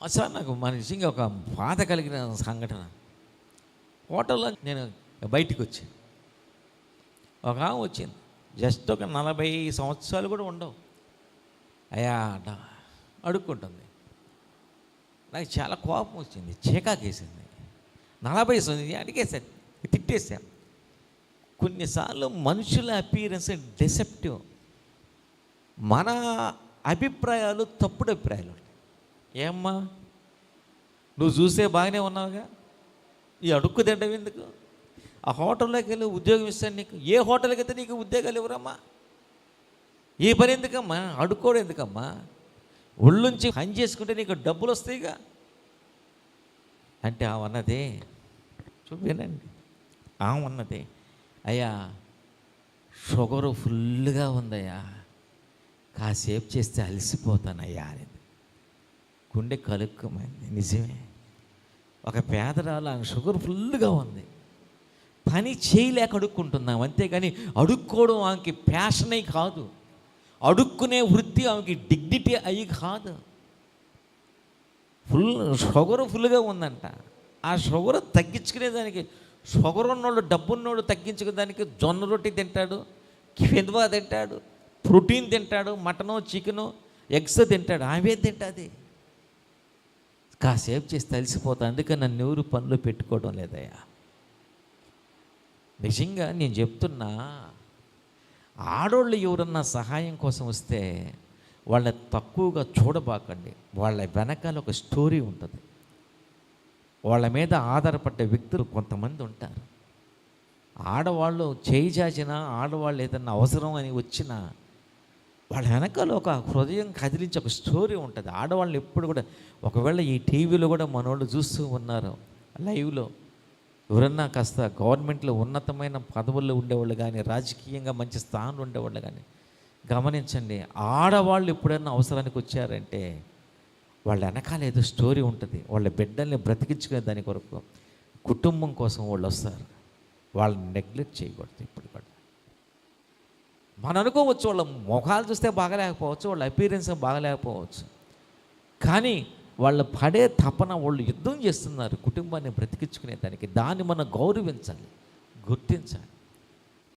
అసలు నాకు మన నిజంగా ఒక బాధ కలిగిన సంఘటన. హోటల్లో నేను బయటికి వచ్చాను. ఒక ఆమె వచ్చింది, జస్ట్ ఒక 40 సంవత్సరాలు కూడా ఉండవు. అయ్యా అడుక్కుంటుంది. నాకు చాలా కోపం వచ్చింది, చీకాకేసింది. 40 సంవత్సరాలు అడిగేశాను, తిట్టేశాను. కొన్నిసార్లు మనుషుల అపీరెన్స్ డిసెప్టివ్. మన అభిప్రాయాలు తప్పుడు అభిప్రాయాలు. ఏమ్మా నువ్వు చూసే బాగానే ఉన్నావుగా, ఈ అడుక్కు తింటావు ఎందుకు? ఆ హోటల్లోకి వెళ్ళి ఉద్యోగం ఇస్తాను నీకు. ఏ హోటల్కి అయితే నీకు ఉద్యోగాలు ఇవ్వరమ్మా? ఏ పని ఎందుకమ్మా? అడుక్కోవడం ఎందుకమ్మా? ఒళ్ళుంచి పని చేసుకుంటే నీకు డబ్బులు వస్తాయిగా అంటే ఆమెన్నదే, చూపినండి, ఆమెన్నదే, అయ్యా షుగరు ఫుల్గా ఉందయ్యా, కాసేపు చేస్తే అలసిపోతానయ్యా అనేది. గుండె కలుక్కుమైంది. నిజమే, ఒక పేదరాలు ఆమె షుగర్ ఫుల్గా ఉంది, పని చేయలేక అడుక్కుంటున్నాం అంతేగాని అడుక్కోవడం ఆమెకి ప్యాషన్ అయి కాదు, అడుక్కునే వృత్తి ఆమెకి డిగ్నిటీ అయ్యి కాదు. షుగర్ ఫుల్గా ఉందంట. ఆ షుగర్ తగ్గించుకునేదానికి, షుగర్ ఉన్నోళ్ళు డబ్బున్నోళ్ళు తగ్గించుకునేదానికి జొన్న రొట్టి తింటాడు, కిందవా తింటాడు, ప్రోటీన్ తింటాడు, మటను చికెను ఎగ్స్ తింటాడు. ఆమె తింటుంది, కాసేపు చేసి తలిసిపోతా. అందుకని నన్ను ఎవరు పనులు పెట్టుకోవడం లేదయ్యా. నిజంగా నేను చెప్తున్నా, ఆడోళ్ళు ఎవరన్నా సహాయం కోసం వస్తే వాళ్ళని తక్కువగా చూడబాకండి. వాళ్ళ వెనకాల ఒక స్టోరీ ఉంటుంది. వాళ్ళ మీద ఆధారపడ్డ వ్యక్తులు కొంతమంది ఉంటారు. ఆడవాళ్ళు చేయి చాచినా, ఆడవాళ్ళు ఏదన్నా అవసరం అని వచ్చినా వాళ్ళ వెనకాల ఒక హృదయం కదిలించి ఒక స్టోరీ ఉంటుంది. ఆడవాళ్ళని ఎప్పుడు కూడా, ఒకవేళ ఈ టీవీలో కూడా మనోళ్ళు చూస్తూ ఉన్నారు లైవ్లో, ఎవరన్నా కాస్త గవర్నమెంట్లో ఉన్నతమైన పదవుల్లో ఉండేవాళ్ళు కానీ, రాజకీయంగా మంచి స్థానంలో ఉండేవాళ్ళు కానీ గమనించండి, ఆడవాళ్ళు ఎప్పుడైనా అవసరానికి వచ్చారంటే వాళ్ళ వెనకాల ఏదో స్టోరీ ఉంటుంది. వాళ్ళ బిడ్డల్ని బ్రతికించుకునే దాని కొరకు, కుటుంబం కోసం వాళ్ళు వస్తారు. వాళ్ళని నెగ్లెక్ట్ చేయకూడదు. ఇప్పుడు కూడా మనం అనుకోవచ్చు వాళ్ళ ముఖాలు చూస్తే బాగలేకపోవచ్చు, వాళ్ళ అపీరెన్స్ బాగలేకపోవచ్చు, కానీ వాళ్ళు పడే తపన, వాళ్ళు యుద్ధం చేస్తున్నారు కుటుంబాన్ని బ్రతికించుకునే దానికి. దాన్ని మనం గౌరవించాలి, గుర్తించాలి.